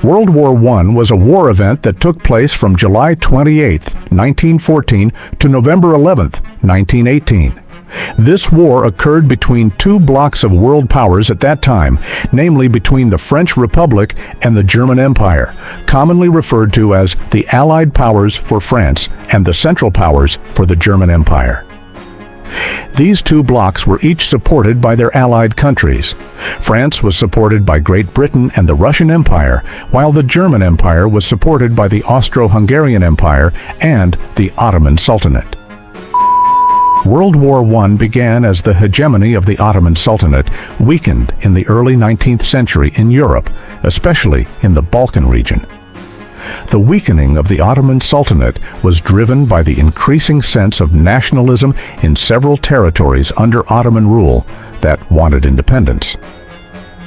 World War I was a war event that took place from July 28, 1914 to November 11, 1918. This war occurred between two blocs of world powers at that time, namely between the French Republic and the German Empire, commonly referred to as the Allied Powers for France and the Central Powers for the German Empire. These two blocs were each supported by their allied countries. France was supported by Great Britain and the Russian Empire, while the German Empire was supported by the Austro-Hungarian Empire and the Ottoman Sultanate. World War I began as the hegemony of the Ottoman Sultanate weakened in the early 19th century in Europe, especially in the Balkan region. The weakening of the Ottoman Sultanate was driven by the increasing sense of nationalism in several territories under Ottoman rule that wanted independence.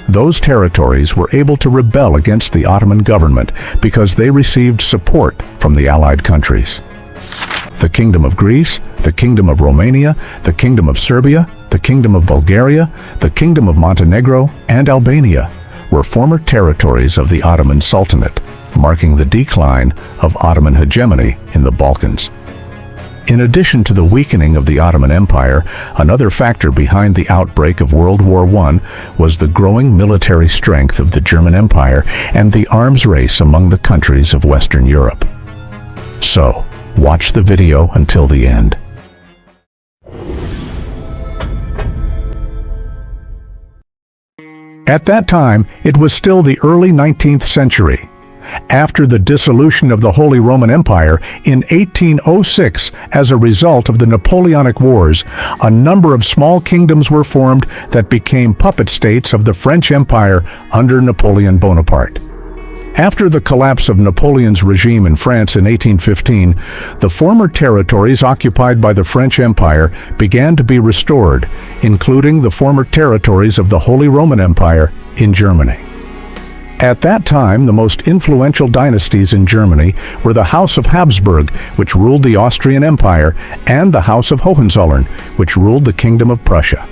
Those territories were able to rebel against the Ottoman government because they received support from the Allied countries. The Kingdom of Greece, the Kingdom of Romania, the Kingdom of Serbia, the Kingdom of Bulgaria, the Kingdom of Montenegro, and Albania were former territories of the Ottoman Sultanate, marking the decline of Ottoman hegemony in the Balkans. In addition to the weakening of the Ottoman Empire, another factor behind the outbreak of World War I was the growing military strength of the German Empire and the arms race among the countries of Western Europe. So, watch the video until the end. At that time, it was still the early 19th century. After the dissolution of the Holy Roman Empire in 1806 as a result of the Napoleonic Wars, a number of small kingdoms were formed that became puppet states of the French Empire under Napoleon Bonaparte. After the collapse of Napoleon's regime in France in 1815, the former territories occupied by the French Empire began to be restored, including the former territories of the Holy Roman Empire in Germany. At that time, the most influential dynasties in Germany were the House of Habsburg, which ruled the Austrian Empire, and the House of Hohenzollern, which ruled the Kingdom of Prussia.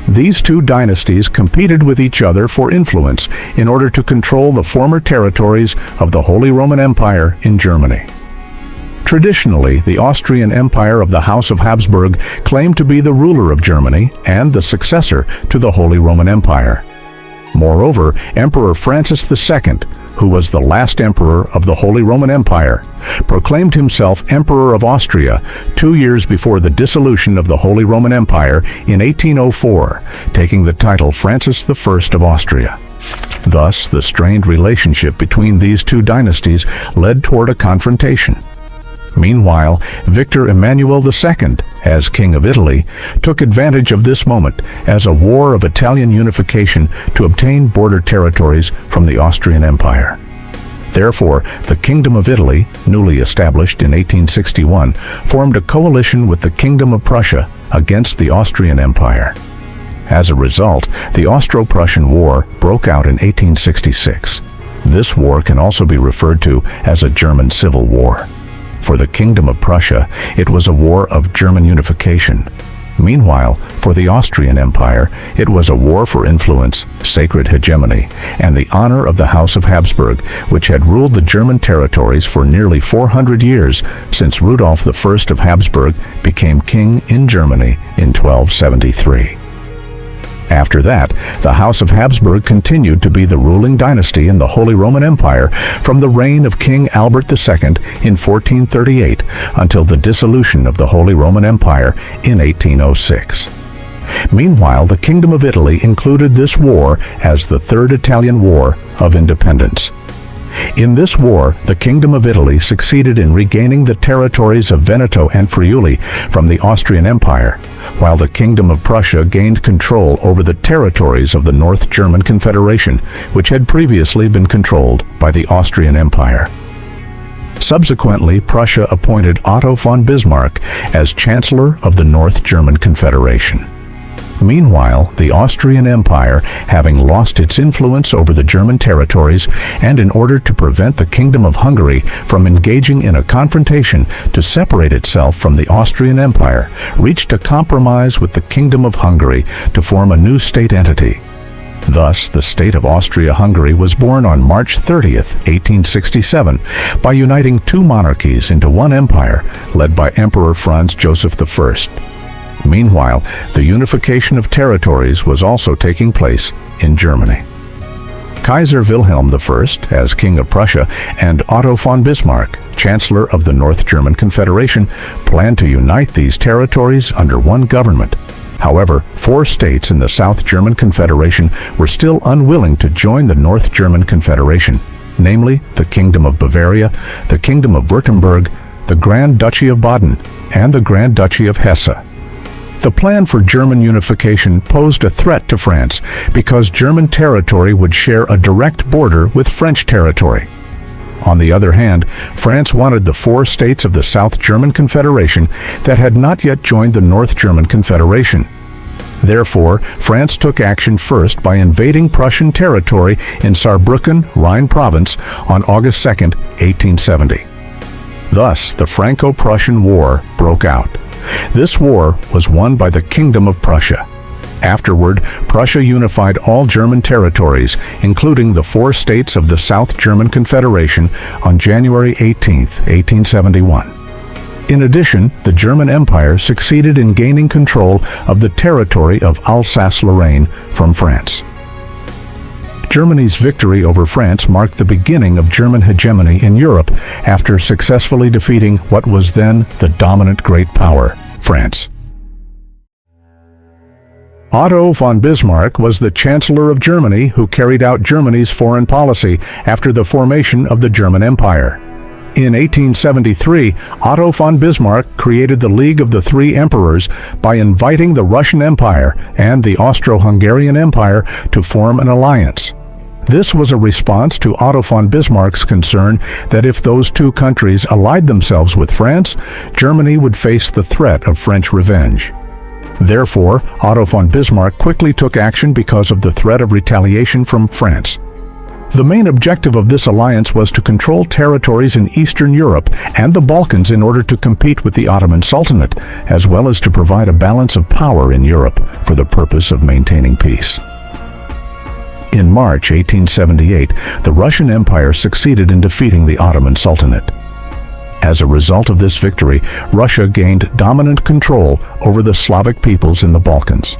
These two dynasties competed with each other for influence in order to control the former territories of the Holy Roman Empire in Germany. Traditionally, the Austrian Empire of the House of Habsburg claimed to be the ruler of Germany and the successor to the Holy Roman Empire. Moreover, Emperor Francis II, who was the last emperor of the Holy Roman Empire, proclaimed himself Emperor of Austria 2 years before the dissolution of the Holy Roman Empire in 1804, taking the title Francis I of Austria. Thus, the strained relationship between these two dynasties led toward a confrontation. Meanwhile, Victor Emmanuel II, as King of Italy, took advantage of this moment as a war of Italian unification to obtain border territories from the Austrian Empire. Therefore, the Kingdom of Italy, newly established in 1861, formed a coalition with the Kingdom of Prussia against the Austrian Empire. As a result, the Austro-Prussian War broke out in 1866. This war can also be referred to as a German Civil War. For the Kingdom of Prussia, it was a war of German unification. Meanwhile, for the Austrian Empire, it was a war for influence, sacred hegemony, and the honor of the House of Habsburg, which had ruled the German territories for nearly 400 years since Rudolf I of Habsburg became king in Germany in 1273. After that, the House of Habsburg continued to be the ruling dynasty in the Holy Roman Empire from the reign of King Albert II in 1438 until the dissolution of the Holy Roman Empire in 1806. Meanwhile, the Kingdom of Italy included this war as the Third Italian War of Independence. In this war, the Kingdom of Italy succeeded in regaining the territories of Veneto and Friuli from the Austrian Empire, while the Kingdom of Prussia gained control over the territories of the North German Confederation, which had previously been controlled by the Austrian Empire. Subsequently, Prussia appointed Otto von Bismarck as Chancellor of the North German Confederation. Meanwhile, the Austrian Empire, having lost its influence over the German territories, and in order to prevent the Kingdom of Hungary from engaging in a confrontation to separate itself from the Austrian Empire, reached a compromise with the Kingdom of Hungary to form a new state entity. Thus, the state of Austria-Hungary was born on March 30th, 1867, by uniting two monarchies into one empire led by Emperor Franz Joseph I. Meanwhile, the unification of territories was also taking place in Germany. Kaiser Wilhelm I, as King of Prussia, and Otto von Bismarck, Chancellor of the North German Confederation, planned to unite these territories under one government. However, 4 states in the South German Confederation were still unwilling to join the North German Confederation, namely the Kingdom of Bavaria, the Kingdom of Württemberg, the Grand Duchy of Baden, and the Grand Duchy of Hesse. The plan for German unification posed a threat to France because German territory would share a direct border with French territory. On the other hand, France wanted the 4 states of the South German Confederation that had not yet joined the North German Confederation. Therefore, France took action first by invading Prussian territory in Saarbrücken, Rhine province, on August 2, 1870. Thus, the Franco-Prussian War broke out. This war was won by the Kingdom of Prussia. Afterward, Prussia unified all German territories, including the 4 states of the South German Confederation, on January 18, 1871. In addition, the German Empire succeeded in gaining control of the territory of Alsace-Lorraine from France. Germany's victory over France marked the beginning of German hegemony in Europe after successfully defeating what was then the dominant great power, France. Otto von Bismarck was the Chancellor of Germany who carried out Germany's foreign policy after the formation of the German Empire. In 1873, Otto von Bismarck created the League of the Three Emperors by inviting the Russian Empire and the Austro-Hungarian Empire to form an alliance. This was a response to Otto von Bismarck's concern that if those two countries allied themselves with France, Germany would face the threat of French revenge. Therefore, Otto von Bismarck quickly took action because of the threat of retaliation from France. The main objective of this alliance was to control territories in Eastern Europe and the Balkans in order to compete with the Ottoman Sultanate, as well as to provide a balance of power in Europe for the purpose of maintaining peace. In March 1878, the Russian Empire succeeded in defeating the Ottoman Sultanate. As a result of this victory, Russia gained dominant control over the Slavic peoples in the Balkans.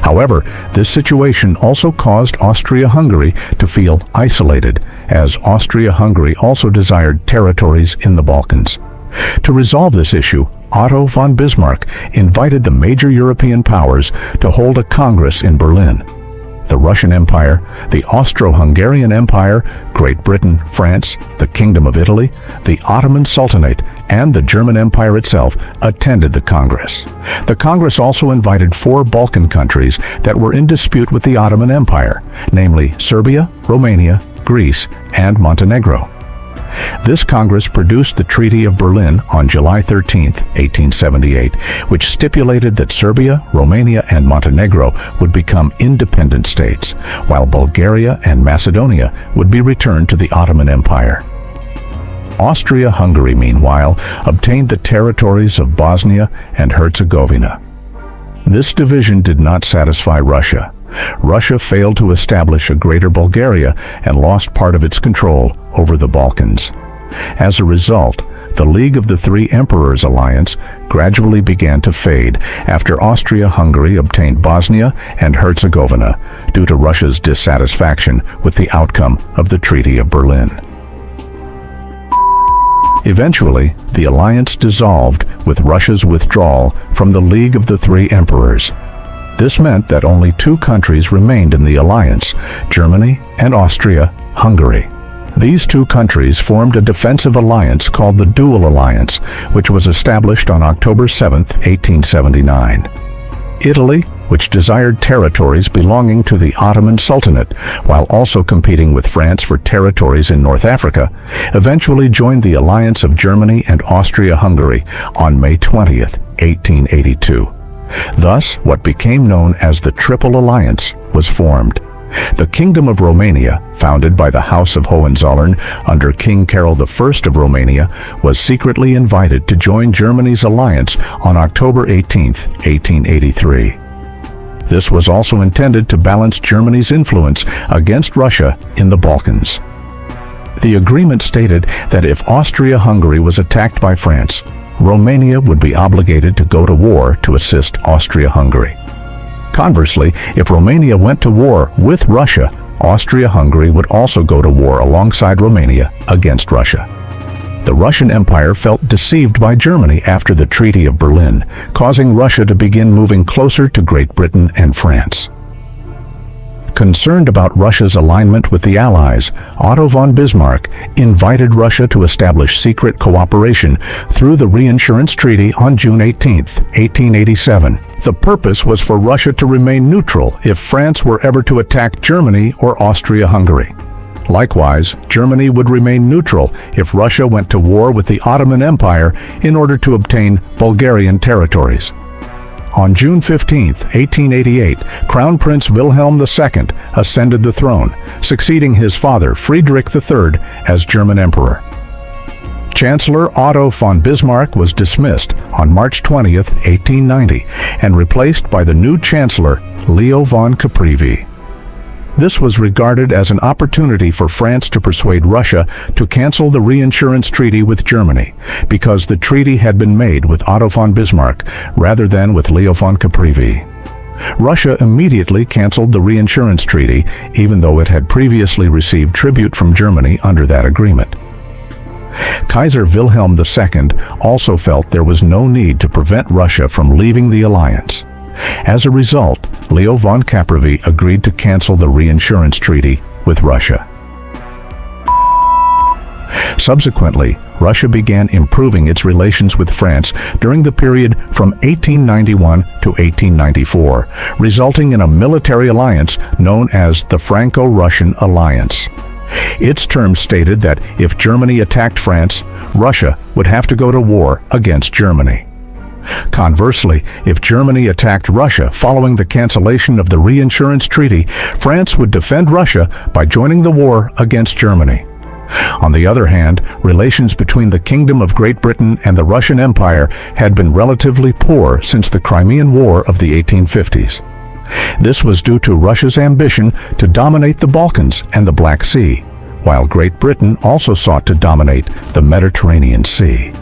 However, this situation also caused Austria-Hungary to feel isolated, as Austria-Hungary also desired territories in the Balkans. To resolve this issue, Otto von Bismarck invited the major European powers to hold a congress in Berlin. The Russian Empire, the Austro-Hungarian Empire, Great Britain, France, the Kingdom of Italy, the Ottoman Sultanate, and the German Empire itself attended the Congress. The Congress also invited 4 Balkan countries that were in dispute with the Ottoman Empire, namely Serbia, Romania, Greece, and Montenegro. This Congress produced the Treaty of Berlin on July 13, 1878, which stipulated that Serbia, Romania, and Montenegro would become independent states, while Bulgaria and Macedonia would be returned to the Ottoman Empire. Austria-Hungary, meanwhile, obtained the territories of Bosnia and Herzegovina. This division did not satisfy Russia. Russia failed to establish a Greater Bulgaria and lost part of its control over the Balkans. As a result, the League of the Three Emperors alliance gradually began to fade after Austria-Hungary obtained Bosnia and Herzegovina due to Russia's dissatisfaction with the outcome of the Treaty of Berlin. Eventually, the alliance dissolved with Russia's withdrawal from the League of the Three Emperors. This meant that only 2 countries remained in the alliance, Germany and Austria-Hungary. These 2 countries formed a defensive alliance called the Dual Alliance, which was established on October 7, 1879. Italy, which desired territories belonging to the Ottoman Sultanate, while also competing with France for territories in North Africa, eventually joined the alliance of Germany and Austria-Hungary on May 20, 1882. Thus, what became known as the Triple Alliance was formed. The Kingdom of Romania, founded by the House of Hohenzollern under King Carol I of Romania, was secretly invited to join Germany's alliance on October 18, 1883. This was also intended to balance Germany's influence against Russia in the Balkans. The agreement stated that if Austria-Hungary was attacked by France, Romania would be obligated to go to war to assist Austria-Hungary. Conversely, if Romania went to war with Russia, Austria-Hungary would also go to war alongside Romania against Russia. The Russian Empire felt deceived by Germany after the Treaty of Berlin, causing Russia to begin moving closer to Great Britain and France. Concerned about Russia's alignment with the Allies, Otto von Bismarck invited Russia to establish secret cooperation through the Reinsurance Treaty on June 18, 1887. The purpose was for Russia to remain neutral if France were ever to attack Germany or Austria-Hungary. Likewise, Germany would remain neutral if Russia went to war with the Ottoman Empire in order to obtain Bulgarian territories. On June 15, 1888, Crown Prince Wilhelm II ascended the throne, succeeding his father Friedrich III as German Emperor. Chancellor Otto von Bismarck was dismissed on March 20, 1890, and replaced by the new Chancellor Leo von Caprivi. This was regarded as an opportunity for France to persuade Russia to cancel the Reinsurance Treaty with Germany, because the treaty had been made with Otto von Bismarck rather than with Leo von Caprivi. Russia immediately canceled the Reinsurance Treaty, even though it had previously received tribute from Germany under that agreement. Kaiser Wilhelm II also felt there was no need to prevent Russia from leaving the alliance. As a result, Leo von Caprivi agreed to cancel the Reinsurance Treaty with Russia. Subsequently, Russia began improving its relations with France during the period from 1891 to 1894, resulting in a military alliance known as the Franco-Russian Alliance. Its terms stated that if Germany attacked France, Russia would have to go to war against Germany. Conversely, if Germany attacked Russia following the cancellation of the Reinsurance Treaty, France would defend Russia by joining the war against Germany. On the other hand, relations between the Kingdom of Great Britain and the Russian Empire had been relatively poor since the Crimean War of the 1850s. This was due to Russia's ambition to dominate the Balkans and the Black Sea, while Great Britain also sought to dominate the Mediterranean Sea.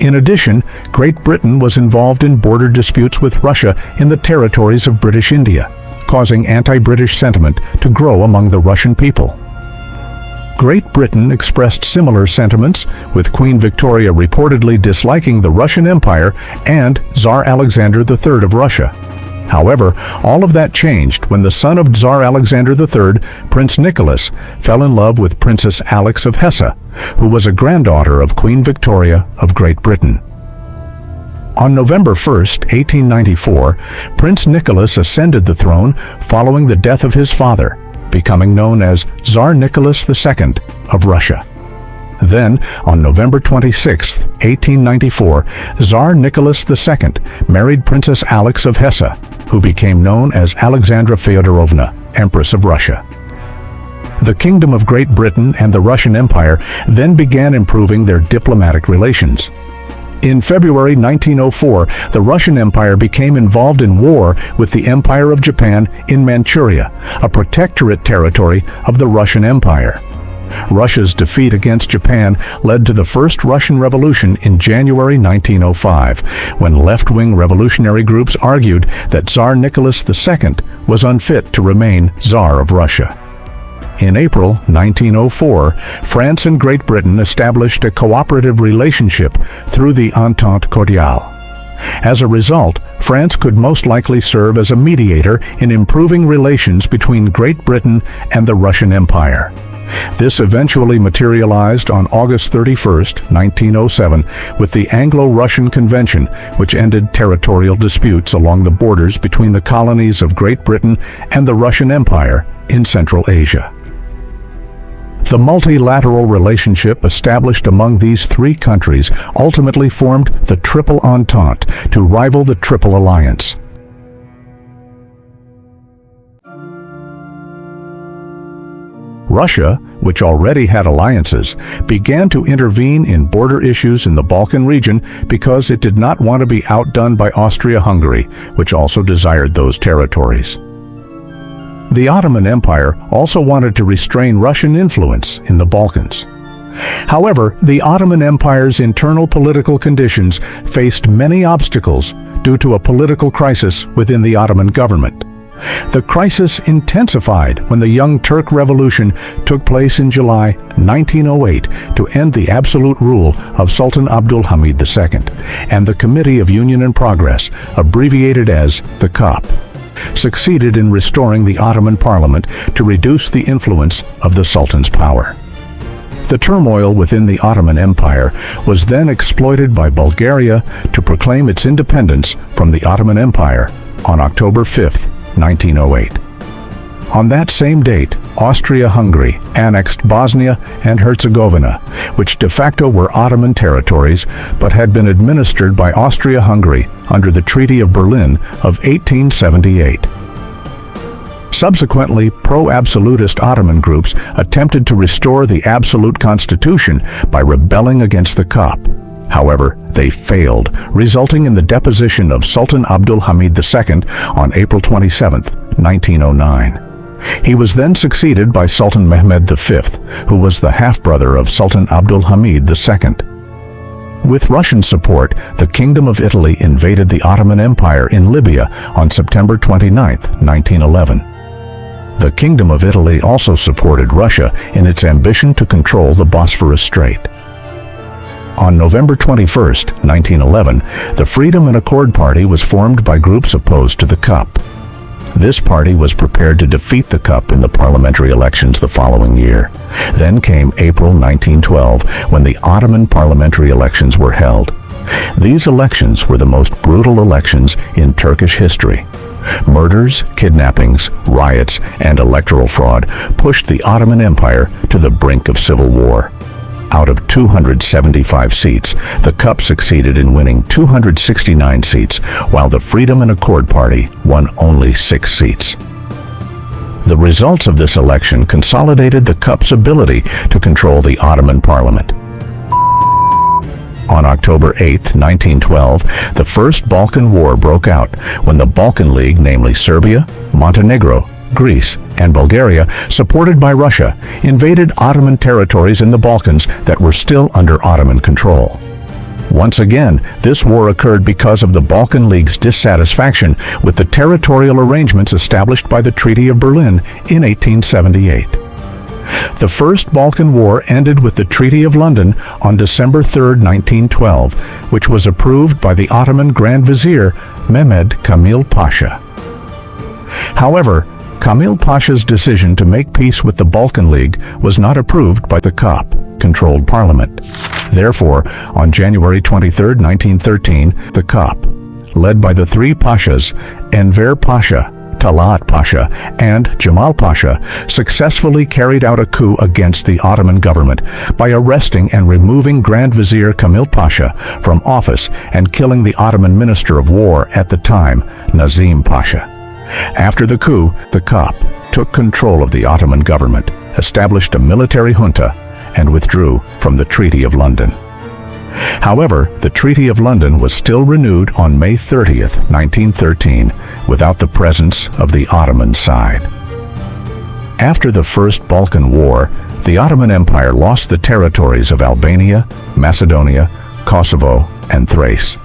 In addition, Great Britain was involved in border disputes with Russia in the territories of British India, causing anti-British sentiment to grow among the Russian people. Great Britain expressed similar sentiments, with Queen Victoria reportedly disliking the Russian Empire and Tsar Alexander III of Russia. However, all of that changed when the son of Tsar Alexander III, Prince Nicholas, fell in love with Princess Alix of Hesse, who was a granddaughter of Queen Victoria of Great Britain. On November 1, 1894, Prince Nicholas ascended the throne following the death of his father, becoming known as Tsar Nicholas II of Russia. Then, on November 26, 1894, Tsar Nicholas II married Princess Alix of Hesse, who became known as Alexandra Feodorovna, Empress of Russia. The Kingdom of Great Britain and the Russian Empire then began improving their diplomatic relations. In February 1904, the Russian Empire became involved in war with the Empire of Japan in Manchuria, a protectorate territory of the Russian Empire. Russia's defeat against Japan led to the First Russian Revolution in January 1905, when left-wing revolutionary groups argued that Tsar Nicholas II was unfit to remain Tsar of Russia. In April 1904, France and Great Britain established a cooperative relationship through the Entente Cordiale. As a result, France could most likely serve as a mediator in improving relations between Great Britain and the Russian Empire. This eventually materialized on August 31, 1907, with the Anglo-Russian Convention, which ended territorial disputes along the borders between the colonies of Great Britain and the Russian Empire in Central Asia. The multilateral relationship established among these three countries ultimately formed the Triple Entente to rival the Triple Alliance. Russia, which already had alliances, began to intervene in border issues in the Balkan region because it did not want to be outdone by Austria-Hungary, which also desired those territories. The Ottoman Empire also wanted to restrain Russian influence in the Balkans. However, the Ottoman Empire's internal political conditions faced many obstacles due to a political crisis within the Ottoman government. The crisis intensified when the Young Turk Revolution took place in July 1908 to end the absolute rule of Sultan Abdul Hamid II and the Committee of Union and Progress, abbreviated as the COP, succeeded in restoring the Ottoman Parliament to reduce the influence of the Sultan's power. The turmoil within the Ottoman Empire was then exploited by Bulgaria to proclaim its independence from the Ottoman Empire on October 5, 1908. On that same date, Austria-Hungary annexed Bosnia and Herzegovina, which de facto were Ottoman territories but had been administered by Austria-Hungary under the Treaty of Berlin of 1878. Subsequently, pro-absolutist Ottoman groups attempted to restore the absolute constitution by rebelling against the COP. However, they failed, resulting in the deposition of Sultan Abdul Hamid II on April 27, 1909. He was then succeeded by Sultan Mehmed V, who was the half-brother of Sultan Abdul Hamid II. With Russian support, the Kingdom of Italy invaded the Ottoman Empire in Libya on September 29, 1911. The Kingdom of Italy also supported Russia in its ambition to control the Bosphorus Strait. On November 21, 1911, the Freedom and Accord Party was formed by groups opposed to the COP. This party was prepared to defeat the COP in the parliamentary elections the following year. Then came April 1912, when the Ottoman parliamentary elections were held. These elections were the most brutal elections in Turkish history. Murders, kidnappings, riots, and electoral fraud pushed the Ottoman Empire to the brink of civil war. Out of 275 seats, the COP succeeded in winning 269 seats, while the Freedom and Accord Party won only 6 seats. The results of this election consolidated the COP's ability to control the Ottoman Parliament. On October 8, 1912, the First Balkan War broke out when the Balkan League, namely Serbia, Montenegro, Greece, and Bulgaria, supported by Russia, invaded Ottoman territories in the Balkans that were still under Ottoman control. Once again, this war occurred because of the Balkan League's dissatisfaction with the territorial arrangements established by the Treaty of Berlin in 1878. The First Balkan War ended with the Treaty of London on December 3, 1912, which was approved by the Ottoman Grand Vizier Mehmed Kamil Pasha. However, Kamil Pasha's decision to make peace with the Balkan League was not approved by the COP-controlled parliament. Therefore, on January 23, 1913, the COP, led by the three Pashas, Enver Pasha, Talat Pasha, and Jamal Pasha, successfully carried out a coup against the Ottoman government by arresting and removing Grand Vizier Kamil Pasha from office and killing the Ottoman Minister of War at the time, Nazim Pasha. After the coup, the COP took control of the Ottoman government, established a military junta, and withdrew from the Treaty of London. However, the Treaty of London was still renewed on May 30, 1913, without the presence of the Ottoman side. After the First Balkan War, the Ottoman Empire lost the territories of Albania, Macedonia, Kosovo, and Thrace.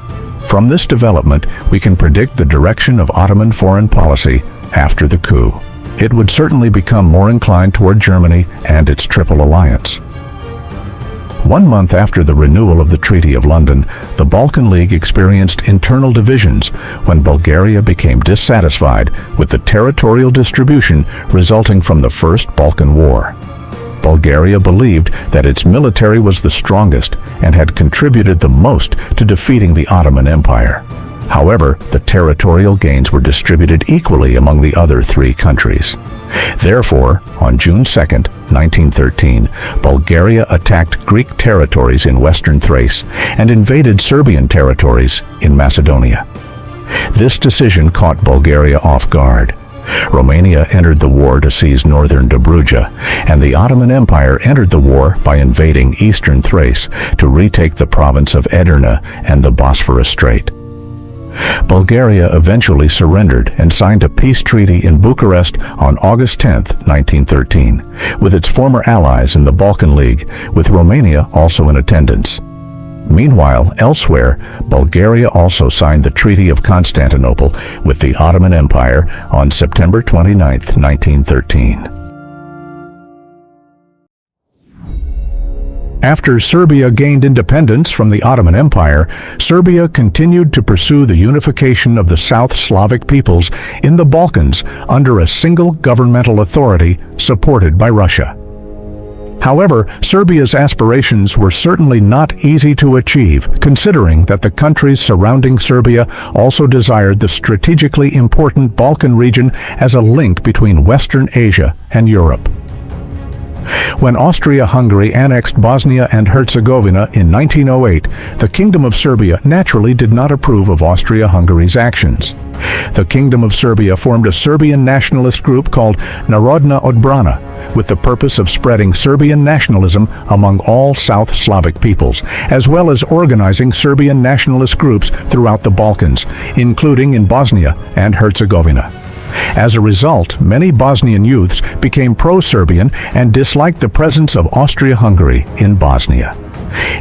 From this development, we can predict the direction of Ottoman foreign policy after the coup. It would certainly become more inclined toward Germany and its Triple Alliance. 1 month after the renewal of the Treaty of London, the Balkan League experienced internal divisions when Bulgaria became dissatisfied with the territorial distribution resulting from the First Balkan War. Bulgaria believed that its military was the strongest and had contributed the most to defeating the Ottoman Empire. However, the territorial gains were distributed equally among the other 3 countries. Therefore, on June 2, 1913, Bulgaria attacked Greek territories in western Thrace and invaded Serbian territories in Macedonia. This decision caught Bulgaria off guard. Romania entered the war to seize northern Dobruja, and the Ottoman Empire entered the war by invading eastern Thrace to retake the province of Edirne and the Bosphorus Strait. Bulgaria eventually surrendered and signed a peace treaty in Bucharest on August 10, 1913, with its former allies in the Balkan League, with Romania also in attendance. Meanwhile, elsewhere, Bulgaria also signed the Treaty of Constantinople with the Ottoman Empire on September 29, 1913. After Serbia gained independence from the Ottoman Empire, Serbia continued to pursue the unification of the South Slavic peoples in the Balkans under a single governmental authority supported by Russia. However, Serbia's aspirations were certainly not easy to achieve, considering that the countries surrounding Serbia also desired the strategically important Balkan region as a link between Western Asia and Europe. When Austria-Hungary annexed Bosnia and Herzegovina in 1908, the Kingdom of Serbia naturally did not approve of Austria-Hungary's actions. The Kingdom of Serbia formed a Serbian nationalist group called Narodna Odbrana, with the purpose of spreading Serbian nationalism among all South Slavic peoples, as well as organizing Serbian nationalist groups throughout the Balkans, including in Bosnia and Herzegovina. As a result, many Bosnian youths became pro-Serbian and disliked the presence of Austria-Hungary in Bosnia.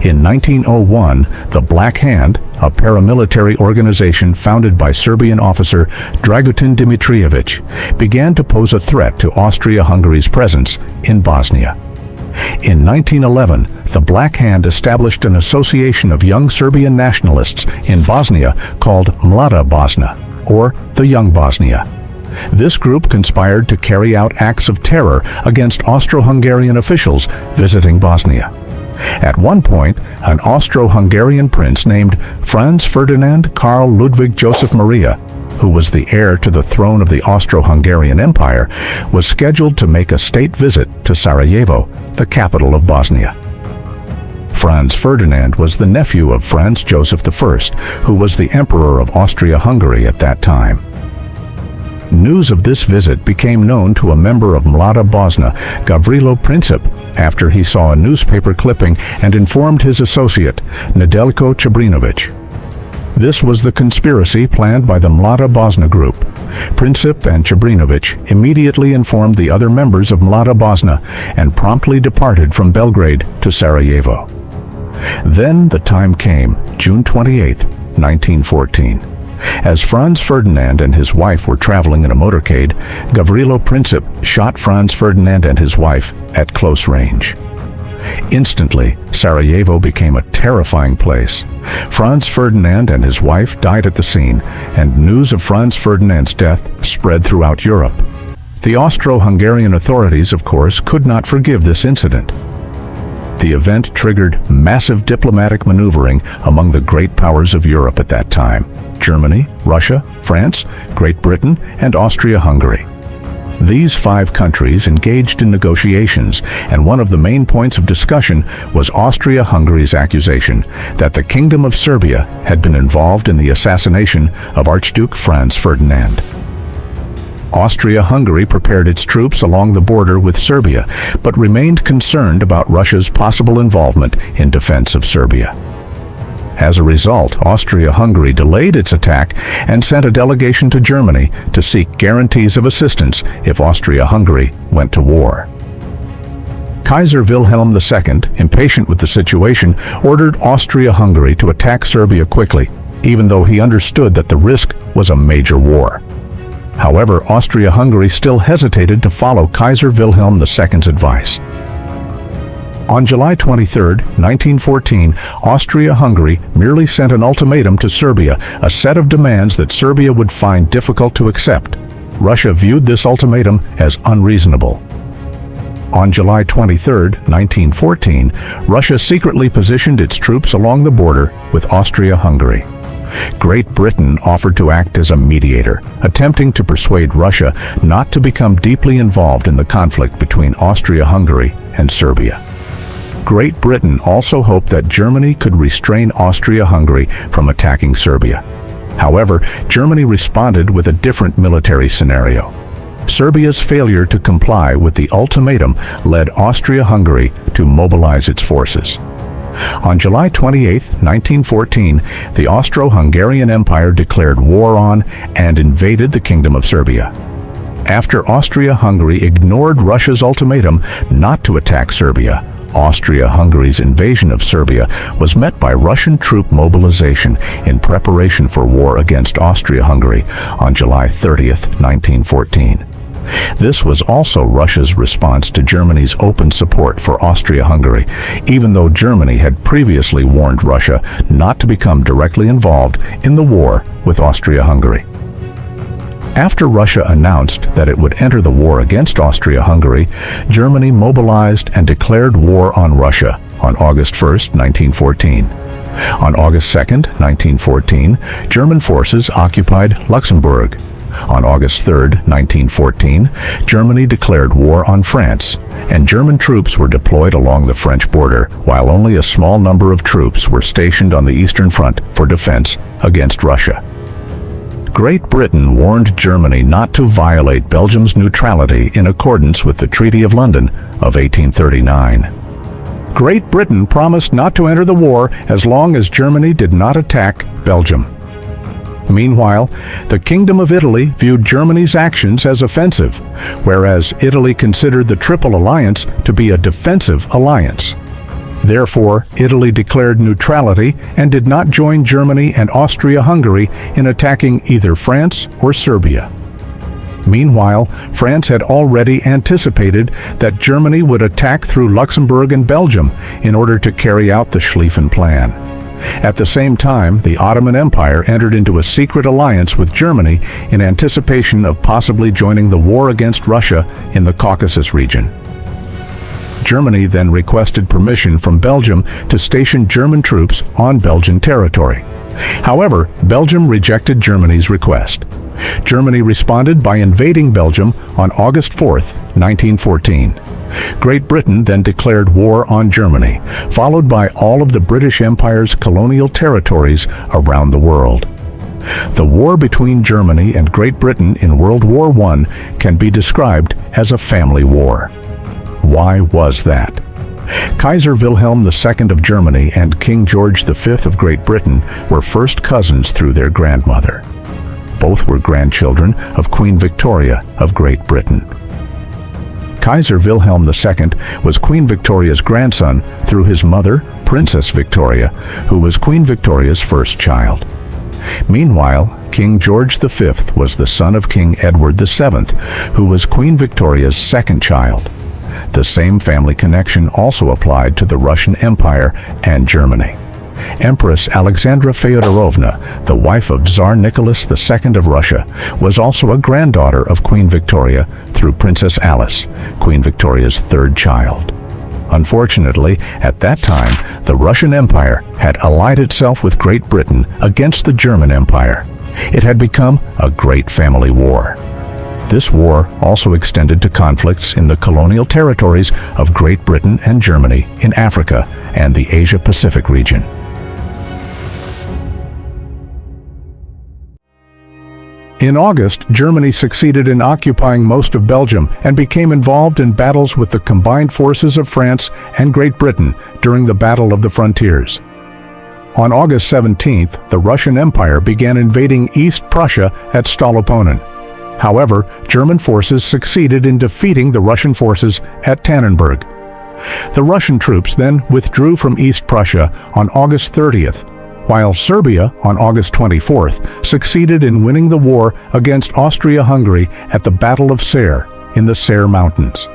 In 1901, the Black Hand, a paramilitary organization founded by Serbian officer Dragutin Dimitrijević, began to pose a threat to Austria-Hungary's presence in Bosnia. In 1911, the Black Hand established an association of young Serbian nationalists in Bosnia called Mlada Bosna, or the Young Bosnia. This group conspired to carry out acts of terror against Austro-Hungarian officials visiting Bosnia. At one point, an Austro-Hungarian prince named Franz Ferdinand Karl Ludwig Joseph Maria, who was the heir to the throne of the Austro-Hungarian Empire, was scheduled to make a state visit to Sarajevo, the capital of Bosnia. Franz Ferdinand was the nephew of Franz Joseph I, who was the Emperor of Austria-Hungary at that time. News of this visit became known to a member of Mlada Bosna, Gavrilo Princip, after he saw a newspaper clipping and informed his associate, Nedeljko Čebrinović. This was the conspiracy planned by the Mlada Bosna group. Princip and Čebrinović immediately informed the other members of Mlada Bosna and promptly departed from Belgrade to Sarajevo. Then the time came, June 28, 1914. As Franz Ferdinand and his wife were traveling in a motorcade, Gavrilo Princip shot Franz Ferdinand and his wife at close range. Instantly, Sarajevo became a terrifying place. Franz Ferdinand and his wife died at the scene, and news of Franz Ferdinand's death spread throughout Europe. The Austro-Hungarian authorities, of course, could not forgive this incident. The event triggered massive diplomatic maneuvering among the great powers of Europe at that time: Germany, Russia, France, Great Britain, and Austria-Hungary. These 5 countries engaged in negotiations, and one of the main points of discussion was Austria-Hungary's accusation that the Kingdom of Serbia had been involved in the assassination of Archduke Franz Ferdinand. Austria-Hungary prepared its troops along the border with Serbia, but remained concerned about Russia's possible involvement in defense of Serbia. As a result, Austria-Hungary delayed its attack and sent a delegation to Germany to seek guarantees of assistance if Austria-Hungary went to war. Kaiser Wilhelm II, impatient with the situation, ordered Austria-Hungary to attack Serbia quickly, even though he understood that the risk was a major war. However, Austria-Hungary still hesitated to follow Kaiser Wilhelm II's advice. On July 23, 1914, Austria-Hungary merely sent an ultimatum to Serbia, a set of demands that Serbia would find difficult to accept. Russia viewed this ultimatum as unreasonable. On July 23, 1914, Russia secretly positioned its troops along the border with Austria-Hungary. Great Britain offered to act as a mediator, attempting to persuade Russia not to become deeply involved in the conflict between Austria-Hungary and Serbia. Great Britain also hoped that Germany could restrain Austria-Hungary from attacking Serbia. However, Germany responded with a different military scenario. Serbia's failure to comply with the ultimatum led Austria-Hungary to mobilize its forces. On July 28, 1914, the Austro-Hungarian Empire declared war on and invaded the Kingdom of Serbia. After Austria-Hungary ignored Russia's ultimatum not to attack Serbia, Austria-Hungary's invasion of Serbia was met by Russian troop mobilization in preparation for war against Austria-Hungary on July 30, 1914. This was also Russia's response to Germany's open support for Austria-Hungary, even though Germany had previously warned Russia not to become directly involved in the war with Austria-Hungary. After Russia announced that it would enter the war against Austria-Hungary, Germany mobilized and declared war on Russia on August 1, 1914. On August 2, 1914, German forces occupied Luxembourg. On August 3, 1914, Germany declared war on France, and German troops were deployed along the French border, while only a small number of troops were stationed on the Eastern Front for defense against Russia. Great Britain warned Germany not to violate Belgium's neutrality in accordance with the Treaty of London of 1839. Great Britain promised not to enter the war as long as Germany did not attack Belgium. Meanwhile, the Kingdom of Italy viewed Germany's actions as offensive, whereas Italy considered the Triple Alliance to be a defensive alliance. Therefore, Italy declared neutrality and did not join Germany and Austria-Hungary in attacking either France or Serbia. Meanwhile, France had already anticipated that Germany would attack through Luxembourg and Belgium in order to carry out the Schlieffen Plan. At the same time, the Ottoman Empire entered into a secret alliance with Germany in anticipation of possibly joining the war against Russia in the Caucasus region. Germany then requested permission from Belgium to station German troops on Belgian territory. However, Belgium rejected Germany's request. Germany responded by invading Belgium on August 4, 1914. Great Britain then declared war on Germany, followed by all of the British Empire's colonial territories around the world. The war between Germany and Great Britain in World War I can be described as a family war. Why was that? Kaiser Wilhelm II of Germany and King George V of Great Britain were first cousins through their grandmother. Both were grandchildren of Queen Victoria of Great Britain. Kaiser Wilhelm II was Queen Victoria's grandson through his mother, Princess Victoria, who was Queen Victoria's first child. Meanwhile, King George V was the son of King Edward VII, who was Queen Victoria's second child. The same family connection also applied to the Russian Empire and Germany. Empress Alexandra Feodorovna, the wife of Tsar Nicholas II of Russia, was also a granddaughter of Queen Victoria through Princess Alice, Queen Victoria's third child. Unfortunately, at that time, the Russian Empire had allied itself with Great Britain against the German Empire. It had become a great family war. This war also extended to conflicts in the colonial territories of Great Britain and Germany in Africa and the Asia-Pacific region. In August, Germany succeeded in occupying most of Belgium and became involved in battles with the combined forces of France and Great Britain during the Battle of the Frontiers. On August 17th, the Russian Empire began invading East Prussia at Stallupönen. However, German forces succeeded in defeating the Russian forces at Tannenberg. The Russian troops then withdrew from East Prussia on August 30th, while Serbia, on August 24th, succeeded in winning the war against Austria-Hungary at the Battle of Ser in the Ser Mountains.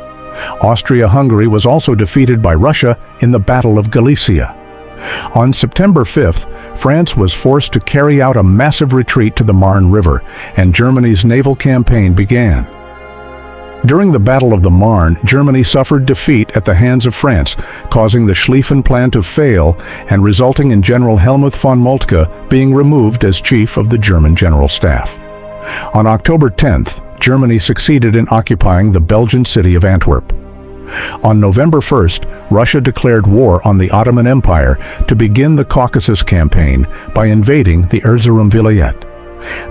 Austria-Hungary was also defeated by Russia in the Battle of Galicia. On September 5th, France was forced to carry out a massive retreat to the Marne River, and Germany's naval campaign began. During the Battle of the Marne, Germany suffered defeat at the hands of France, causing the Schlieffen Plan to fail and resulting in General Helmuth von Moltke being removed as chief of the German General Staff. On October 10th, Germany succeeded in occupying the Belgian city of Antwerp. On November 1st, Russia declared war on the Ottoman Empire to begin the Caucasus campaign by invading the Erzurum Vilayet.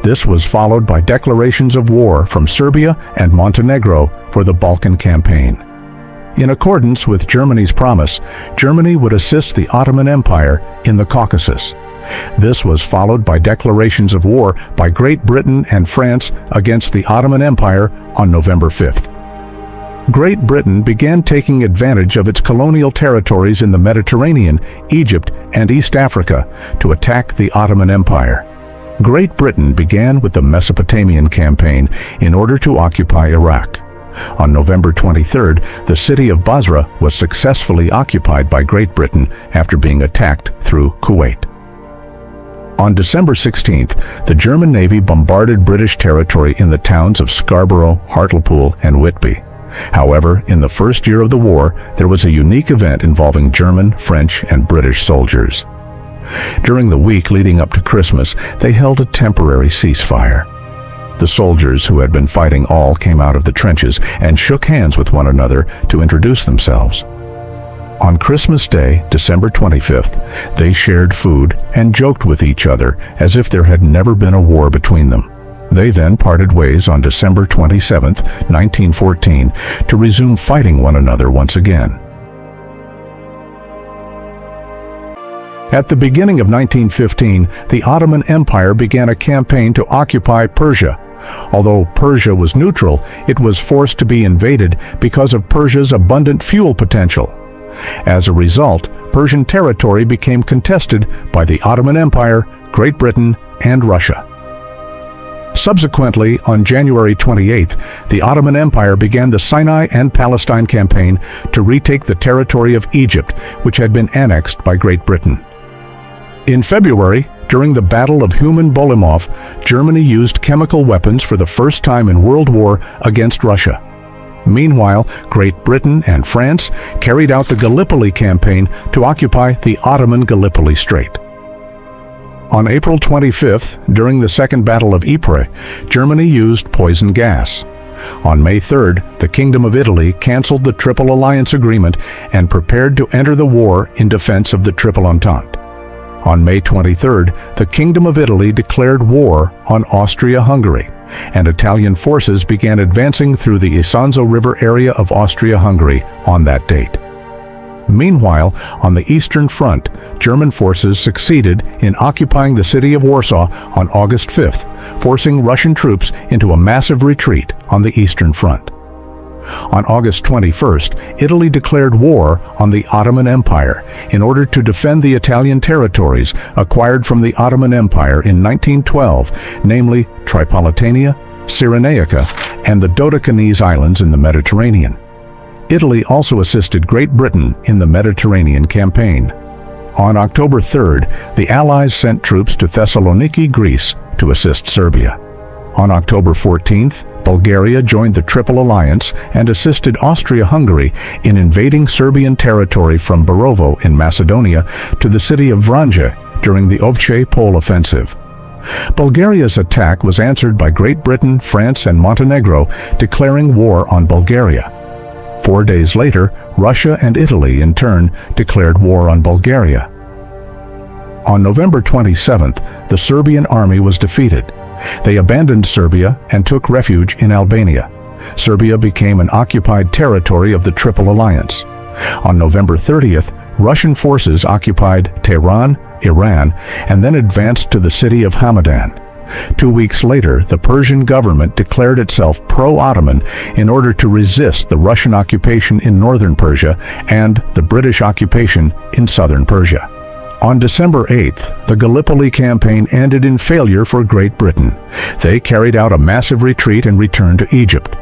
This was followed by declarations of war from Serbia and Montenegro for the Balkan campaign. In accordance with Germany's promise, Germany would assist the Ottoman Empire in the Caucasus. This was followed by declarations of war by Great Britain and France against the Ottoman Empire on November 5th. Great Britain began taking advantage of its colonial territories in the Mediterranean, Egypt, and East Africa to attack the Ottoman Empire. Great Britain began with the Mesopotamian campaign in order to occupy Iraq. On November 23rd, the city of Basra was successfully occupied by Great Britain after being attacked through Kuwait. On December 16th, the German Navy bombarded British territory in the towns of Scarborough, Hartlepool, and Whitby. However, in the first year of the war, there was a unique event involving German, French, and British soldiers. During the week leading up to Christmas, they held a temporary ceasefire. The soldiers who had been fighting all came out of the trenches and shook hands with one another to introduce themselves. On Christmas Day, December 25th, they shared food and joked with each other as if there had never been a war between them. They then parted ways on December 27, 1914, to resume fighting one another once again. At the beginning of 1915, the Ottoman Empire began a campaign to occupy Persia. Although Persia was neutral, it was forced to be invaded because of Persia's abundant fuel potential. As a result, Persian territory became contested by the Ottoman Empire, Great Britain, and Russia. Subsequently, on January 28th, the Ottoman Empire began the Sinai and Palestine campaign to retake the territory of Egypt, which had been annexed by Great Britain. In February, during the Battle of Human-Bolimov, Germany used chemical weapons for the first time in World War against Russia. Meanwhile, Great Britain and France carried out the Gallipoli campaign to occupy the Ottoman Gallipoli Strait. On April 25th, during the Second Battle of Ypres, Germany used poison gas. On May 3rd, the Kingdom of Italy canceled the Triple Alliance Agreement and prepared to enter the war in defense of the Triple Entente. On May 23rd, the Kingdom of Italy declared war on Austria-Hungary, and Italian forces began advancing through the Isonzo River area of Austria-Hungary on that date. Meanwhile, on the Eastern Front, German forces succeeded in occupying the city of Warsaw on August 5th, forcing Russian troops into a massive retreat on the Eastern Front. On August 21st, Italy declared war on the Ottoman Empire in order to defend the Italian territories acquired from the Ottoman Empire in 1912, namely Tripolitania, Cyrenaica, and the Dodecanese Islands in the Mediterranean. Italy also assisted Great Britain in the Mediterranean campaign. On October 3rd, the Allies sent troops to Thessaloniki, Greece, to assist Serbia. On October 14th, Bulgaria joined the Triple Alliance and assisted Austria-Hungary in invading Serbian territory from Borovo in Macedonia to the city of Vranje during the Ovce Pole Offensive. Bulgaria's attack was answered by Great Britain, France, and Montenegro declaring war on Bulgaria. 4 days later, Russia and Italy, in turn, declared war on Bulgaria. On November 27th, the Serbian army was defeated. They abandoned Serbia and took refuge in Albania. Serbia became an occupied territory of the Triple Alliance. On November 30th, Russian forces occupied Tehran, Iran, and then advanced to the city of Hamadan. 2 weeks later, the Persian government declared itself pro-Ottoman in order to resist the Russian occupation in northern Persia and the British occupation in southern Persia. On December 8th, the Gallipoli campaign ended in failure for Great Britain. They carried out a massive retreat and returned to Egypt.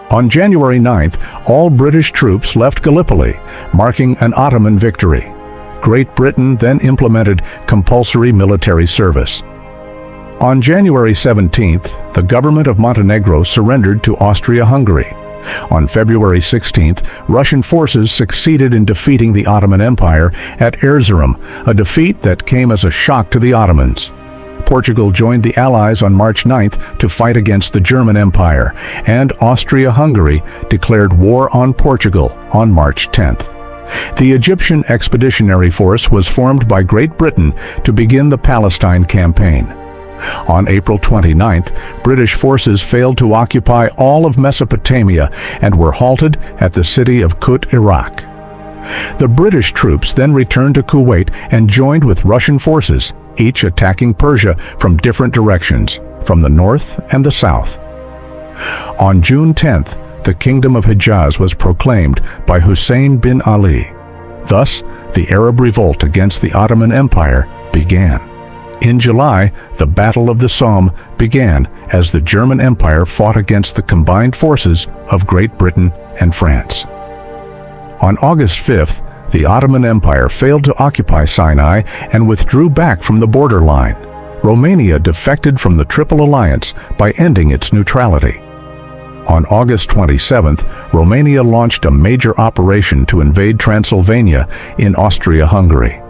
On January 9th, all British troops left Gallipoli, marking an Ottoman victory. Great Britain then implemented compulsory military service. On January 17th, the government of Montenegro surrendered to Austria-Hungary. On February 16th, Russian forces succeeded in defeating the Ottoman Empire at Erzurum, a defeat that came as a shock to the Ottomans. Portugal joined the Allies on March 9th to fight against the German Empire, and Austria-Hungary declared war on Portugal on March 10th. The Egyptian Expeditionary Force was formed by Great Britain to begin the Palestine campaign. On April 29th, British forces failed to occupy all of Mesopotamia and were halted at the city of Kut, Iraq. The British troops then returned to Kuwait and joined with Russian forces, each attacking Persia from different directions, from the north and the south. On June 10th, the Kingdom of Hejaz was proclaimed by Hussein bin Ali. Thus, the Arab revolt against the Ottoman Empire began. In July, the Battle of the Somme began as the German Empire fought against the combined forces of Great Britain and France. On August 5th, the Ottoman Empire failed to occupy Sinai and withdrew back from the borderline. Romania defected from the Triple Alliance by ending its neutrality. On August 27th, Romania launched a major operation to invade Transylvania in Austria-Hungary.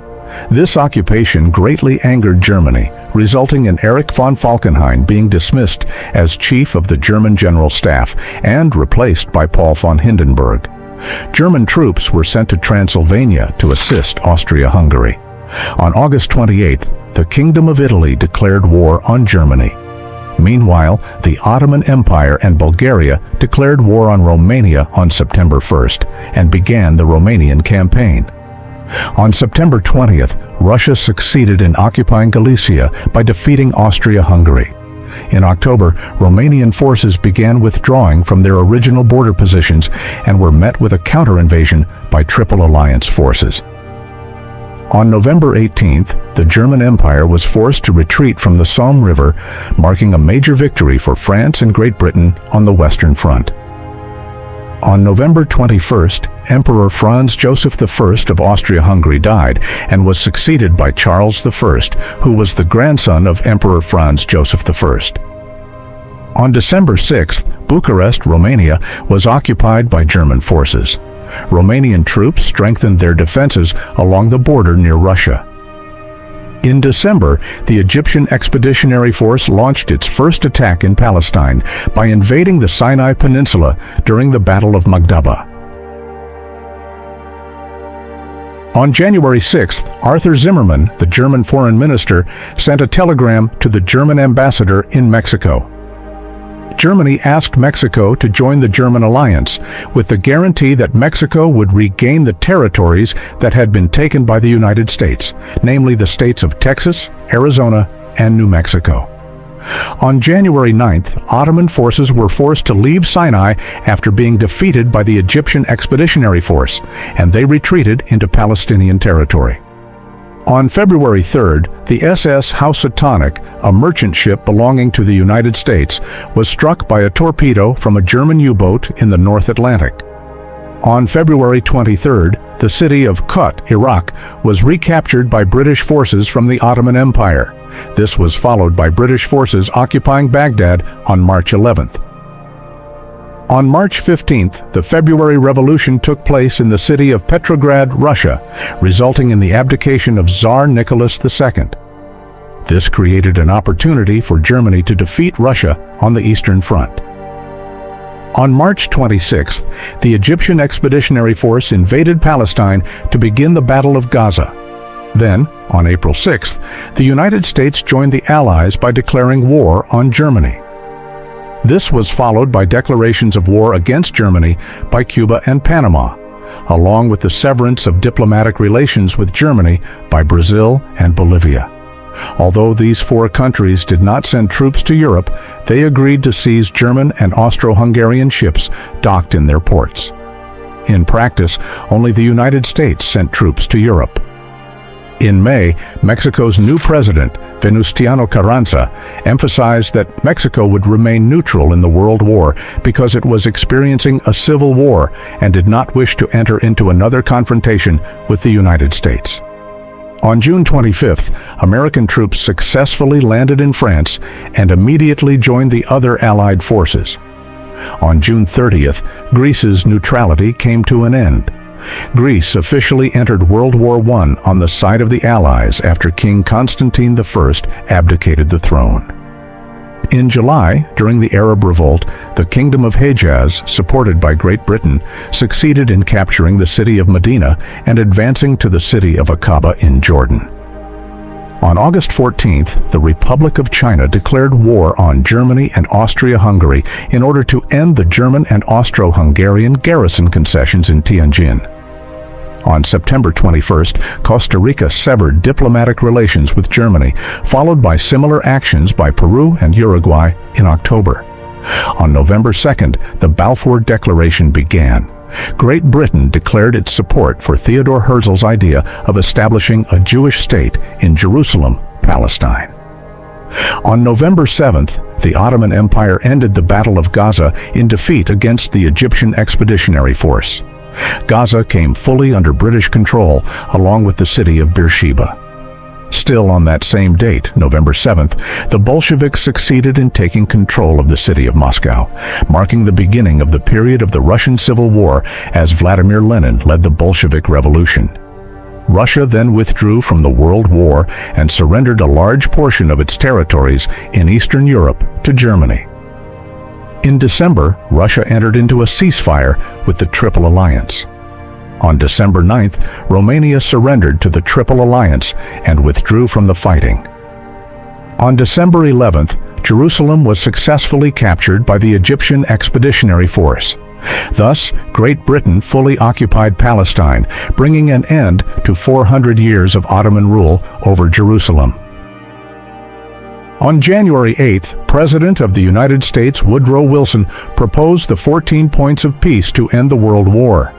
This occupation greatly angered Germany, resulting in Erich von Falkenhayn being dismissed as chief of the German General Staff and replaced by Paul von Hindenburg. German troops were sent to Transylvania to assist Austria-Hungary. On August 28th, the Kingdom of Italy declared war on Germany. Meanwhile, the Ottoman Empire and Bulgaria declared war on Romania on September 1st and began the Romanian campaign. On September 20th, Russia succeeded in occupying Galicia by defeating Austria-Hungary. In October, Romanian forces began withdrawing from their original border positions and were met with a counter-invasion by Triple Alliance forces. On November 18th, the German Empire was forced to retreat from the Somme River, marking a major victory for France and Great Britain on the Western Front. On November 21st, Emperor Franz Joseph I of Austria-Hungary died and was succeeded by Charles I, who was the grandson of Emperor Franz Joseph I. On December 6th, Bucharest, Romania, was occupied by German forces. Romanian troops strengthened their defenses along the border near Russia. In December, the Egyptian Expeditionary Force launched its first attack in Palestine by invading the Sinai Peninsula during the Battle of Magdaba. On January 6th, Arthur Zimmermann, the German foreign minister, sent a telegram to the German ambassador in Mexico. Germany asked Mexico to join the German alliance, with the guarantee that Mexico would regain the territories that had been taken by the United States, namely the states of Texas, Arizona, and New Mexico. On January 9th, Ottoman forces were forced to leave Sinai after being defeated by the Egyptian Expeditionary Force, and they retreated into Palestinian territory. On February 3rd, the SS Housatonic, a merchant ship belonging to the United States, was struck by a torpedo from a German U-boat in the North Atlantic. On February 23rd, the city of Kut, Iraq, was recaptured by British forces from the Ottoman Empire. This was followed by British forces occupying Baghdad on March 11th. On March 15th, the February Revolution took place in the city of Petrograd, Russia, resulting in the abdication of Tsar Nicholas II. This created an opportunity for Germany to defeat Russia on the Eastern Front. On March 26th, the Egyptian Expeditionary Force invaded Palestine to begin the Battle of Gaza. Then, on April 6th, the United States joined the Allies by declaring war on Germany. This was followed by declarations of war against Germany by Cuba and Panama, along with the severance of diplomatic relations with Germany by Brazil and Bolivia. Although these four countries did not send troops to Europe, they agreed to seize German and Austro-Hungarian ships docked in their ports. In practice, only the United States sent troops to Europe. In May, Mexico's new president, Venustiano Carranza, emphasized that Mexico would remain neutral in the World War because it was experiencing a civil war and did not wish to enter into another confrontation with the United States. On June 25th, American troops successfully landed in France and immediately joined the other Allied forces. On June 30th, Greece's neutrality came to an end. Greece officially entered World War I on the side of the Allies after King Constantine I abdicated the throne. In July, during the Arab Revolt, the Kingdom of Hejaz, supported by Great Britain, succeeded in capturing the city of Medina and advancing to the city of Aqaba in Jordan. On August 14th, the Republic of China declared war on Germany and Austria-Hungary in order to end the German and Austro-Hungarian garrison concessions in Tianjin. On September 21st, Costa Rica severed diplomatic relations with Germany, followed by similar actions by Peru and Uruguay in October. On November 2nd, the Balfour Declaration began. Great Britain declared its support for Theodore Herzl's idea of establishing a Jewish state in Jerusalem, Palestine. On November 7th, the Ottoman Empire ended the Battle of Gaza in defeat against the Egyptian Expeditionary Force. Gaza came fully under British control, along with the city of Beersheba. Still on that same date, November 7th, the Bolsheviks succeeded in taking control of the city of Moscow, marking the beginning of the period of the Russian Civil War as Vladimir Lenin led the Bolshevik Revolution. Russia then withdrew from the World War and surrendered a large portion of its territories in Eastern Europe to Germany. In December, Russia entered into a ceasefire with the Triple Alliance. On December 9th, Romania surrendered to the Triple Alliance and withdrew from the fighting. On December 11th, Jerusalem was successfully captured by the Egyptian Expeditionary Force. Thus, Great Britain fully occupied Palestine, bringing an end to 400 years of Ottoman rule over Jerusalem. On January 8th, President of the United States Woodrow Wilson proposed the 14 points of peace to end the World War.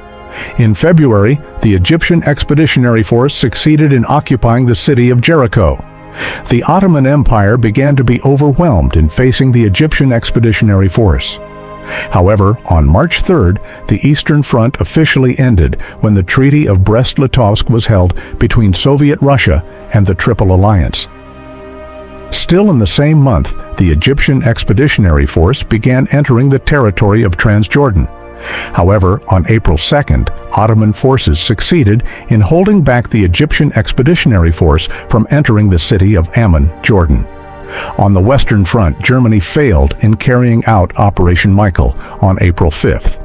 In February, the Egyptian Expeditionary Force succeeded in occupying the city of Jericho. The Ottoman Empire began to be overwhelmed in facing the Egyptian Expeditionary Force. However, on March 3rd, the Eastern Front officially ended when the Treaty of Brest-Litovsk was held between Soviet Russia and the Triple Alliance. Still in the same month, the Egyptian Expeditionary Force began entering the territory of Transjordan. However, on April 2nd, Ottoman forces succeeded in holding back the Egyptian Expeditionary Force from entering the city of Amman, Jordan. On the Western Front, Germany failed in carrying out Operation Michael on April 5th.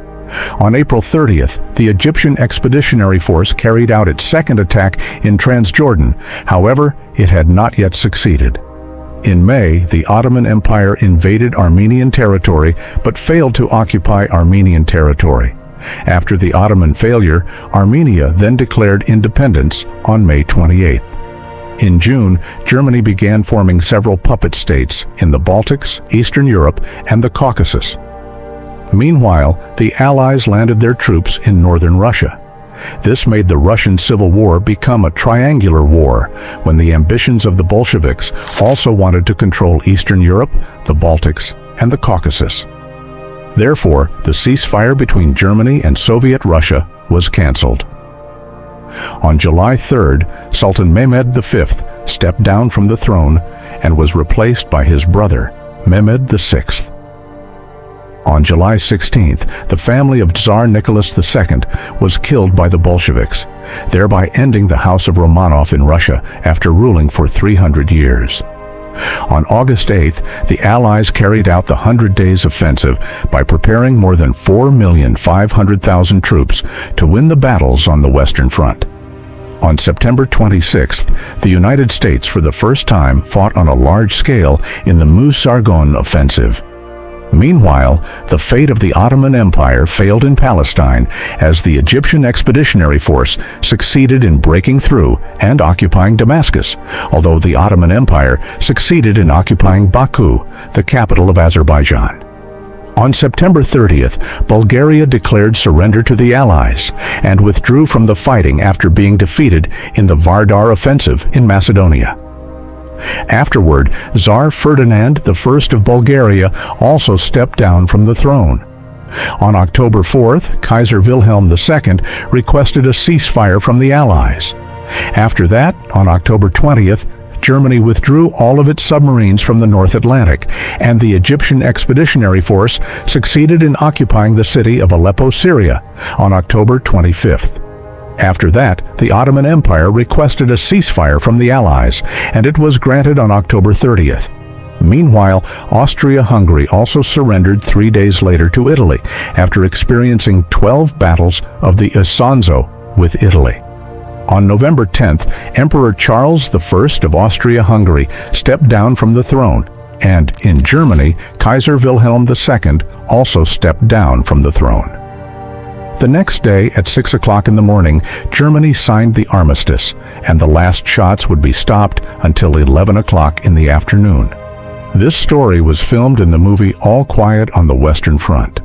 On April 30th, the Egyptian Expeditionary Force carried out its second attack in Transjordan. However, it had not yet succeeded. In May, the Ottoman Empire invaded Armenian territory but failed to occupy Armenian territory. After the Ottoman failure, Armenia then declared independence on May 28th. In June, Germany began forming several puppet states in the Baltics, Eastern Europe, and the Caucasus. Meanwhile, the Allies landed their troops in northern Russia. This made the Russian Civil War become a triangular war, when the ambitions of the Bolsheviks also wanted to control Eastern Europe, the Baltics, and the Caucasus. Therefore, the ceasefire between Germany and Soviet Russia was cancelled. On July 3rd, Sultan Mehmed V stepped down from the throne and was replaced by his brother, Mehmed VI. On July 16th, the family of Tsar Nicholas II was killed by the Bolsheviks, thereby ending the House of Romanov in Russia after ruling for 300 years. On August 8th, the Allies carried out the 100 Days Offensive by preparing more than 4,500,000 troops to win the battles on the Western Front. On September 26th, the United States for the first time fought on a large scale in the Meuse-Argonne Offensive. Meanwhile, the fate of the Ottoman Empire failed in Palestine as the Egyptian Expeditionary Force succeeded in breaking through and occupying Damascus, although the Ottoman Empire succeeded in occupying Baku, the capital of Azerbaijan. On September 30th, Bulgaria declared surrender to the Allies and withdrew from the fighting after being defeated in the Vardar Offensive in Macedonia. Afterward, Tsar Ferdinand I of Bulgaria also stepped down from the throne. On October 4th, Kaiser Wilhelm II requested a ceasefire from the Allies. After that, on October 20th, Germany withdrew all of its submarines from the North Atlantic, and the Egyptian Expeditionary Force succeeded in occupying the city of Aleppo, Syria, on October 25th. After that, the Ottoman Empire requested a ceasefire from the Allies, and it was granted on October 30th. Meanwhile, Austria-Hungary also surrendered 3 days later to Italy, after experiencing 12 battles of the Isonzo with Italy. On November 10th, Emperor Charles I of Austria-Hungary stepped down from the throne, and in Germany, Kaiser Wilhelm II also stepped down from the throne. The next day at 6 o'clock in the morning, Germany signed the armistice, and the last shots would be stopped until 11 o'clock in the afternoon. This story was filmed in the movie All Quiet on the Western Front.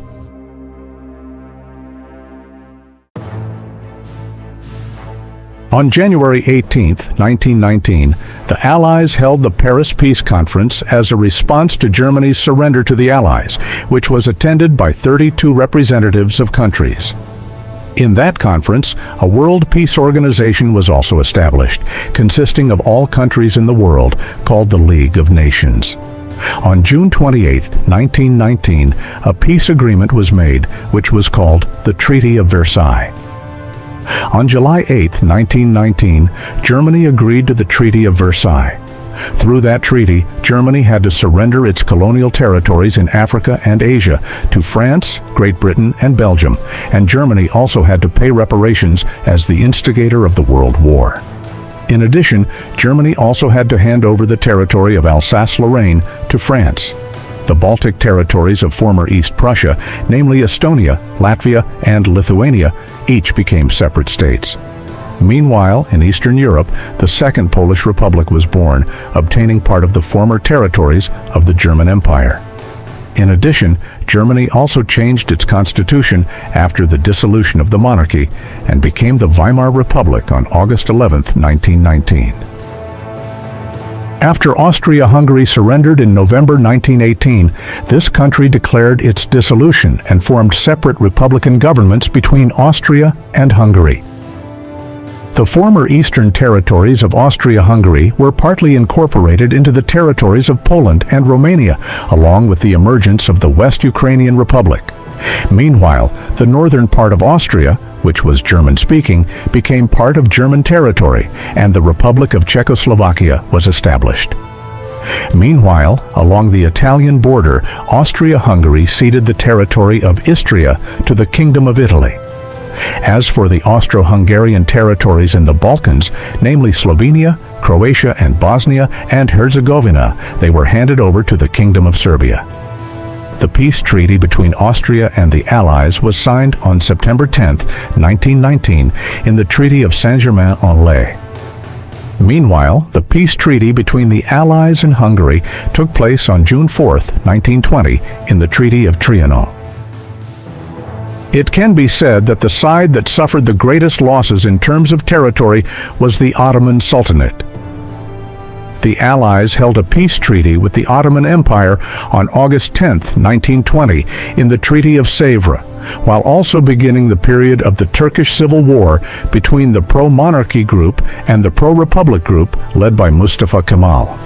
On January 18, 1919, the Allies held the Paris Peace Conference as a response to Germany's surrender to the Allies, which was attended by 32 representatives of countries. In that conference, a World Peace Organization was also established, consisting of all countries in the world, called the League of Nations. On June 28, 1919, a peace agreement was made, which was called the Treaty of Versailles. On July 8, 1919, Germany agreed to the Treaty of Versailles. Through that treaty, Germany had to surrender its colonial territories in Africa and Asia to France, Great Britain, and Belgium, and Germany also had to pay reparations as the instigator of the World War. In addition, Germany also had to hand over the territory of Alsace-Lorraine to France. The Baltic territories of former East Prussia, namely Estonia, Latvia, and Lithuania, each became separate states. Meanwhile, in Eastern Europe, the Second Polish Republic was born, obtaining part of the former territories of the German Empire. In addition, Germany also changed its constitution after the dissolution of the monarchy and became the Weimar Republic on August 11, 1919. After Austria-Hungary surrendered in November 1918, this country declared its dissolution and formed separate republican governments between Austria and Hungary. The former eastern territories of Austria-Hungary were partly incorporated into the territories of Poland and Romania, along with the emergence of the West Ukrainian Republic. Meanwhile, the northern part of Austria, which was German-speaking, became part of German territory, and the Republic of Czechoslovakia was established. Meanwhile, along the Italian border, Austria-Hungary ceded the territory of Istria to the Kingdom of Italy. As for the Austro-Hungarian territories in the Balkans, namely Slovenia, Croatia, and Bosnia and Herzegovina, they were handed over to the Kingdom of Serbia. The peace treaty between Austria and the Allies was signed on September 10, 1919, in the Treaty of Saint-Germain-en-Laye. Meanwhile, the peace treaty between the Allies and Hungary took place on June 4, 1920, in the Treaty of Trianon. It can be said that the side that suffered the greatest losses in terms of territory was the Ottoman Sultanate. The Allies held a peace treaty with the Ottoman Empire on August 10, 1920, in the Treaty of Sèvres, while also beginning the period of the Turkish Civil War between the pro-monarchy group and the pro-republic group led by Mustafa Kemal.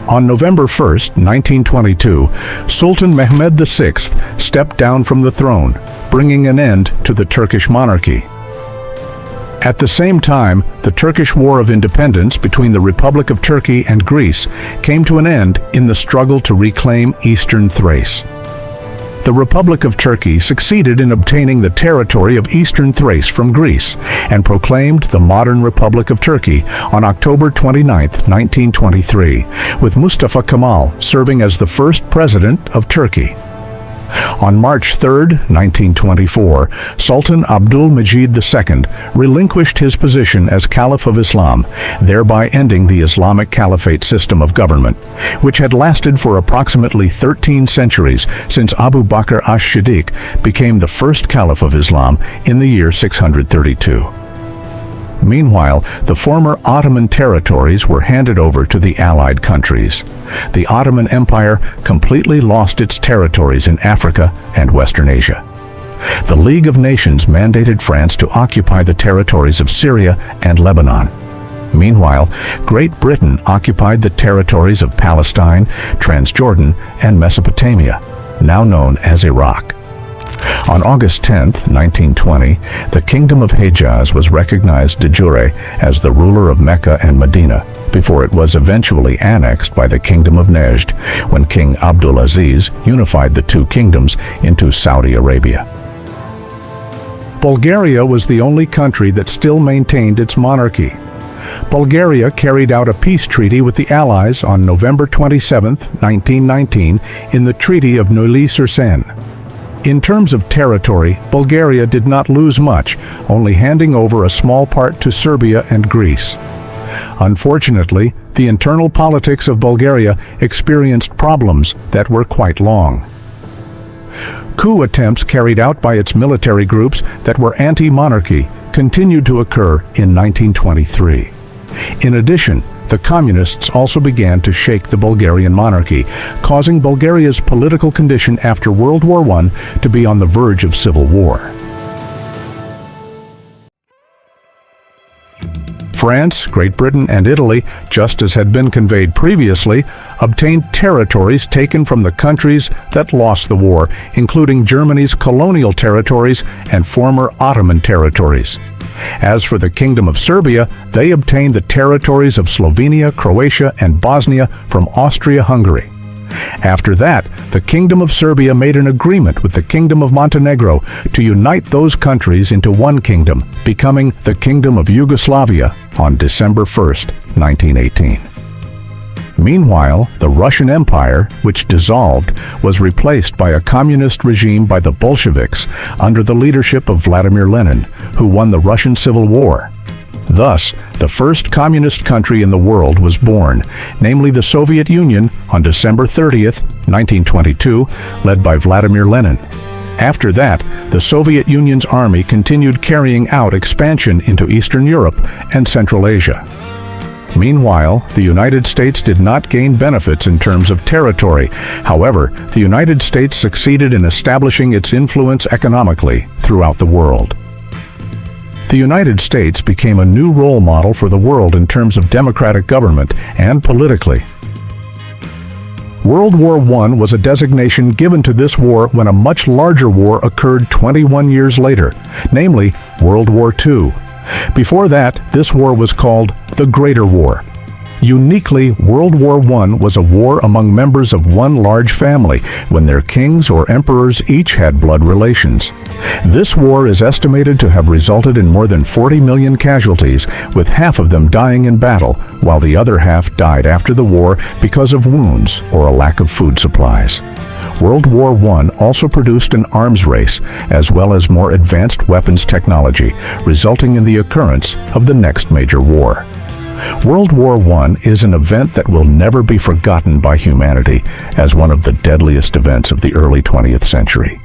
On November 1, 1922, Sultan Mehmed VI stepped down from the throne, bringing an end to the Turkish monarchy. At the same time, the Turkish War of Independence between the Republic of Turkey and Greece came to an end in the struggle to reclaim Eastern Thrace. The Republic of Turkey succeeded in obtaining the territory of Eastern Thrace from Greece and proclaimed the modern Republic of Turkey on October 29, 1923, with Mustafa Kemal serving as the first president of Turkey. On March 3, 1924, Sultan Abdul-Majid II relinquished his position as Caliph of Islam, thereby ending the Islamic Caliphate system of government, which had lasted for approximately 13 centuries since Abu Bakr as-Siddiq became the first Caliph of Islam in the year 632. Meanwhile, the former Ottoman territories were handed over to the Allied countries. The Ottoman Empire completely lost its territories in Africa and Western Asia. The League of Nations mandated France to occupy the territories of Syria and Lebanon. Meanwhile, Great Britain occupied the territories of Palestine, Transjordan, and Mesopotamia, now known as Iraq. On August 10, 1920, the Kingdom of Hejaz was recognized de jure as the ruler of Mecca and Medina, before it was eventually annexed by the Kingdom of Nejd when King Abdulaziz unified the two kingdoms into Saudi Arabia. Bulgaria was the only country that still maintained its monarchy. Bulgaria carried out a peace treaty with the Allies on November 27, 1919, in the Treaty of Neuilly-sur-Seine. In terms of territory, Bulgaria did not lose much, only handing over a small part to Serbia and Greece. Unfortunately, the internal politics of Bulgaria experienced problems that were quite long. Coup attempts carried out by its military groups that were anti-monarchy continued to occur in 1923. In addition, the communists also began to shake the Bulgarian monarchy, causing Bulgaria's political condition after World War I to be on the verge of civil war. France, Great Britain, and Italy, just as had been conveyed previously, obtained territories taken from the countries that lost the war, including Germany's colonial territories and former Ottoman territories. As for the Kingdom of Serbia, they obtained the territories of Slovenia, Croatia, and Bosnia from Austria-Hungary. After that, the Kingdom of Serbia made an agreement with the Kingdom of Montenegro to unite those countries into one kingdom, becoming the Kingdom of Yugoslavia on December 1, 1918. Meanwhile, the Russian Empire, which dissolved, was replaced by a communist regime by the Bolsheviks under the leadership of Vladimir Lenin, who won the Russian Civil War. Thus, the first communist country in the world was born, namely the Soviet Union, on December 30, 1922, led by Vladimir Lenin. After that, the Soviet Union's army continued carrying out expansion into Eastern Europe and Central Asia. Meanwhile, the United States did not gain benefits in terms of territory. However, the United States succeeded in establishing its influence economically throughout the world. The United States became a new role model for the world in terms of democratic government and politically. World War I was a designation given to this war when a much larger war occurred 21 years later, namely World War II. Before that, this war was called the Greater War. Uniquely, World War I was a war among members of one large family, when their kings or emperors each had blood relations. This war is estimated to have resulted in more than 40 million casualties, with half of them dying in battle, while the other half died after the war because of wounds or a lack of food supplies. World War I also produced an arms race, as well as more advanced weapons technology, resulting in the occurrence of the next major war. World War I is an event that will never be forgotten by humanity as one of the deadliest events of the early 20th century.